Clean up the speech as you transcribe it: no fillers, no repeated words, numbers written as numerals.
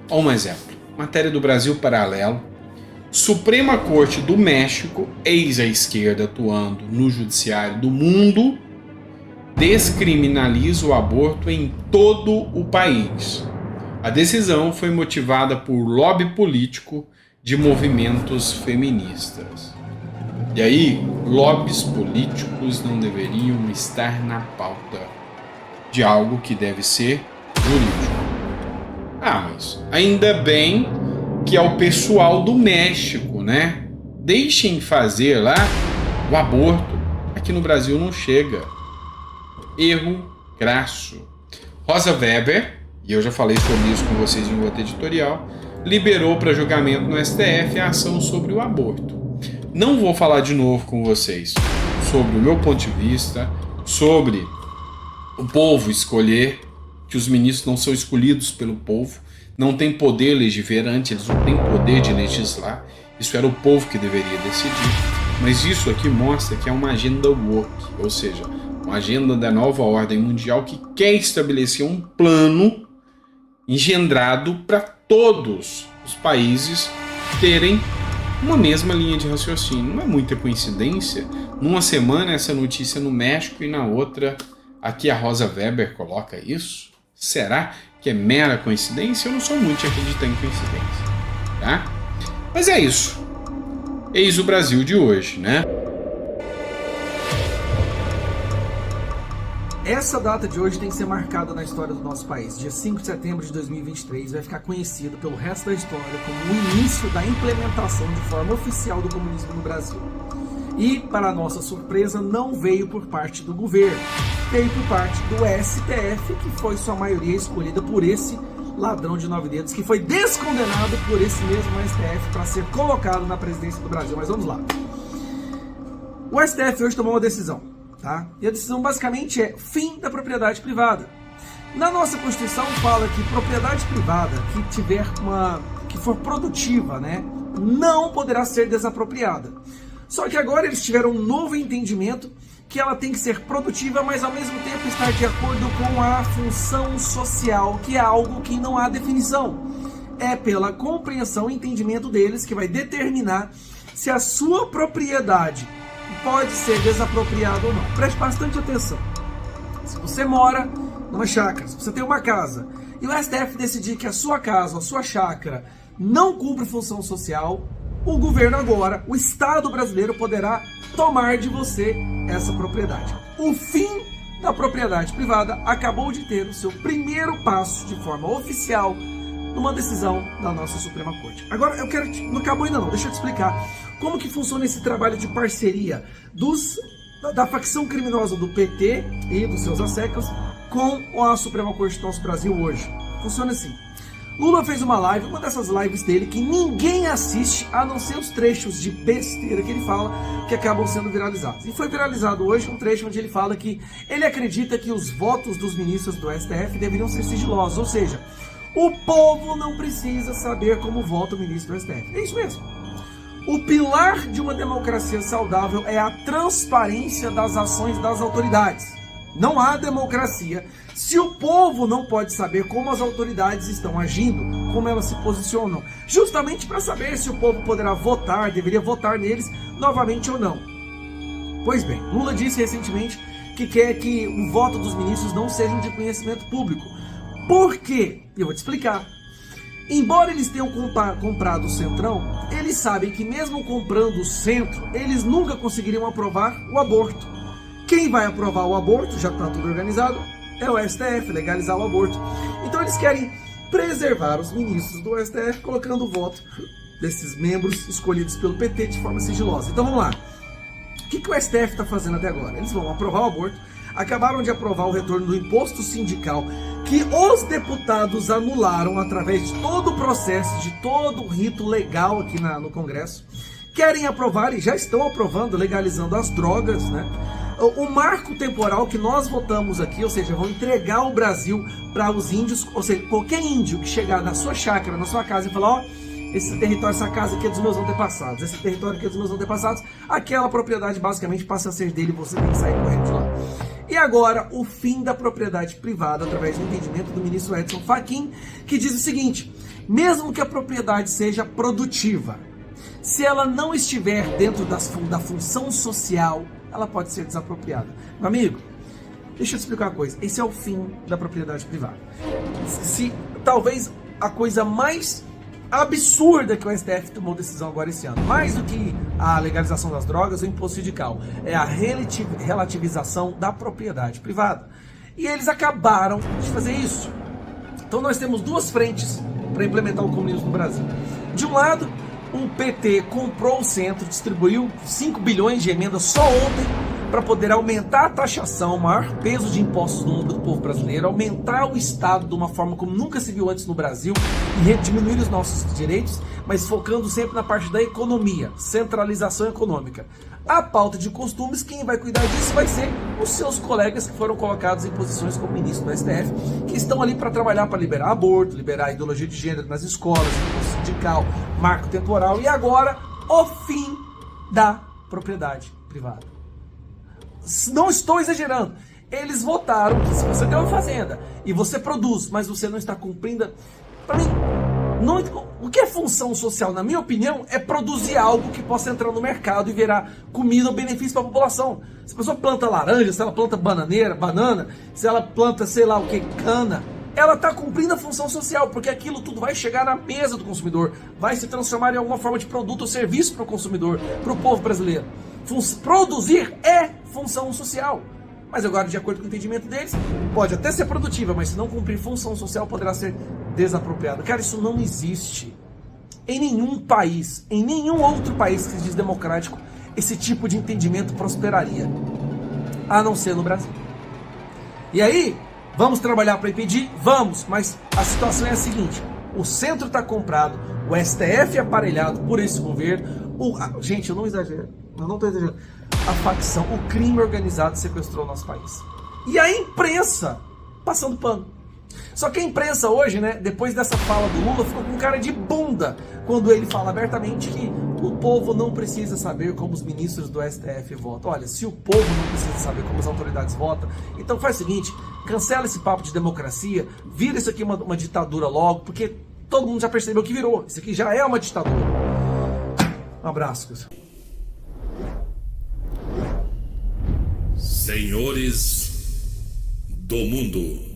Ó, um exemplo. Matéria do Brasil Paralelo. Suprema Corte do México, eis a esquerda atuando no judiciário do mundo, descriminaliza o aborto em todo o país. A decisão foi motivada por lobby político de movimentos feministas. E aí, lobbies políticos não deveriam estar na pauta de algo que deve ser jurídico. Mas ainda bem que é o pessoal do México, né? Deixem fazer lá o aborto. Aqui no Brasil não chega. Erro crasso. Rosa Weber, e eu já falei sobre isso com vocês em outro editorial, liberou para julgamento no STF a ação sobre o aborto. Não vou falar de novo com vocês sobre o meu ponto de vista, sobre o povo escolher, que os ministros não são escolhidos pelo povo, não tem poder legislativo, eles não têm poder de legislar, isso era o povo que deveria decidir, mas isso aqui mostra que é uma agenda woke, ou seja, uma agenda da nova ordem mundial que quer estabelecer um plano engendrado para todos os países terem uma mesma linha de raciocínio. Não é muita coincidência, numa semana essa notícia no México e na outra aqui a Rosa Weber coloca isso? Será que é mera coincidência? Eu não sou muito de acreditar em coincidência, tá? Mas é isso. Eis o Brasil de hoje, né? Essa data de hoje tem que ser marcada na história do nosso país. Dia 5 de setembro de 2023 vai ficar conhecido pelo resto da história como o início da implementação de forma oficial do comunismo no Brasil. E, para nossa surpresa, não veio por parte do governo, veio por parte do STF, que foi sua maioria escolhida por esse ladrão de 9 dedos, que foi descondenado por esse mesmo STF para ser colocado na presidência do Brasil. Mas vamos lá. O STF hoje tomou uma decisão. Tá? E a decisão basicamente é fim da propriedade privada. Na nossa Constituição fala que propriedade privada que for produtiva, né, não poderá ser desapropriada. Só que agora eles tiveram um novo entendimento que ela tem que ser produtiva, mas ao mesmo tempo estar de acordo com a função social, que é algo que não há definição. É pela compreensão e entendimento deles que vai determinar se a sua propriedade pode ser desapropriado ou não. Preste bastante atenção. Se você mora numa chácara, se você tem uma casa, e o STF decidir que a sua casa, a sua chácara, não cumpre função social, o governo agora, o Estado brasileiro, poderá tomar de você essa propriedade. O fim da propriedade privada acabou de ter o seu primeiro passo de forma oficial numa decisão da nossa Suprema Corte. Agora, não acabou ainda não, deixa eu te explicar como que funciona esse trabalho de parceria da facção criminosa do PT e dos seus asseclas com a Suprema Corte do nosso Brasil hoje. Funciona assim. Lula fez uma live, uma dessas lives dele, que ninguém assiste, a não ser os trechos de besteira que ele fala, que acabam sendo viralizados. E foi viralizado hoje um trecho onde ele fala que ele acredita que os votos dos ministros do STF deveriam ser sigilosos, ou seja, o povo não precisa saber como vota o ministro do STF. É isso mesmo. O pilar de uma democracia saudável é a transparência das ações das autoridades. Não há democracia se o povo não pode saber como as autoridades estão agindo, como elas se posicionam, justamente para saber se o povo poderá votar, deveria votar neles novamente ou não. Pois bem, Lula disse recentemente que quer que o voto dos ministros não seja de conhecimento público. Por quê? Eu vou te explicar. Embora eles tenham comprado o Centrão, eles sabem que mesmo comprando o Centro, eles nunca conseguiriam aprovar o aborto. Quem vai aprovar o aborto, já está tudo organizado, é o STF, legalizar o aborto. Então eles querem preservar os ministros do STF, colocando o voto desses membros escolhidos pelo PT de forma sigilosa. Então vamos lá. O que o STF está fazendo até agora? Eles vão aprovar o aborto, acabaram de aprovar o retorno do imposto sindical, que os deputados anularam através de todo o processo, de todo o rito legal aqui no Congresso. Querem aprovar e já estão aprovando, legalizando as drogas, né? O marco temporal que nós votamos aqui, ou seja, vão entregar o Brasil para os índios, ou seja, qualquer índio que chegar na sua chácara, na sua casa e falar, ó, esse território, essa casa aqui é dos meus antepassados, esse território aqui é dos meus antepassados, aquela propriedade basicamente passa a ser dele e você tem que sair correndo de lá. E agora, o fim da propriedade privada, através do entendimento do ministro Edson Fachin, que diz o seguinte: mesmo que a propriedade seja produtiva, se ela não estiver dentro da função social, ela pode ser desapropriada. Meu amigo, deixa eu te explicar uma coisa. Esse é o fim da propriedade privada. Talvez a coisa mais absurda que o STF tomou decisão agora esse ano, mais do que a legalização das drogas, o imposto sindical, é a relativização da propriedade privada. E eles acabaram de fazer isso. Então nós temos duas frentes para implementar o comunismo no Brasil. De um lado, o PT comprou o centro, distribuiu 5 bilhões de emendas só ontem para poder aumentar a taxação, o maior peso de impostos no ombro do povo brasileiro, aumentar o Estado de uma forma como nunca se viu antes no Brasil e diminuir os nossos direitos, mas focando sempre na parte da economia, centralização econômica. A pauta de costumes, quem vai cuidar disso vai ser os seus colegas que foram colocados em posições como ministro do STF, que estão ali para trabalhar para liberar aborto, liberar a ideologia de gênero nas escolas, imposto sindical, marco temporal e agora o fim da propriedade privada. Não estou exagerando. Eles votaram que se você tem uma fazenda e você produz, mas você não está cumprindo... Para mim, o que é função social, na minha opinião, é produzir algo que possa entrar no mercado e virar comida ou benefício para a população. Se a pessoa planta laranja, se ela planta banana, se ela planta, sei lá o que, cana, ela está cumprindo a função social, porque aquilo tudo vai chegar na mesa do consumidor, vai se transformar em alguma forma de produto ou serviço para o consumidor, para o povo brasileiro. Produzir é função social. Mas agora, de acordo com o entendimento deles, pode até ser produtiva, mas se não cumprir função social, poderá ser desapropriada. Cara, isso não existe em nenhum país, em nenhum outro país que se diz democrático, esse tipo de entendimento prosperaria, a não ser no Brasil. E aí, vamos trabalhar para impedir? Vamos, mas a situação é a seguinte: o centro está comprado, o STF é aparelhado por esse governo, gente, eu não exagero, eu não estou exagerando. A facção, o crime organizado sequestrou o nosso país. E a imprensa passando pano. Só que a imprensa hoje, né, depois dessa fala do Lula, ficou com cara de bunda quando ele fala abertamente que o povo não precisa saber como os ministros do STF votam. Olha, se o povo não precisa saber como as autoridades votam, então faz o seguinte: cancela esse papo de democracia, vira isso aqui uma ditadura logo, porque todo mundo já percebeu que virou. Isso aqui já é uma ditadura. Um abraço. Senhores do mundo.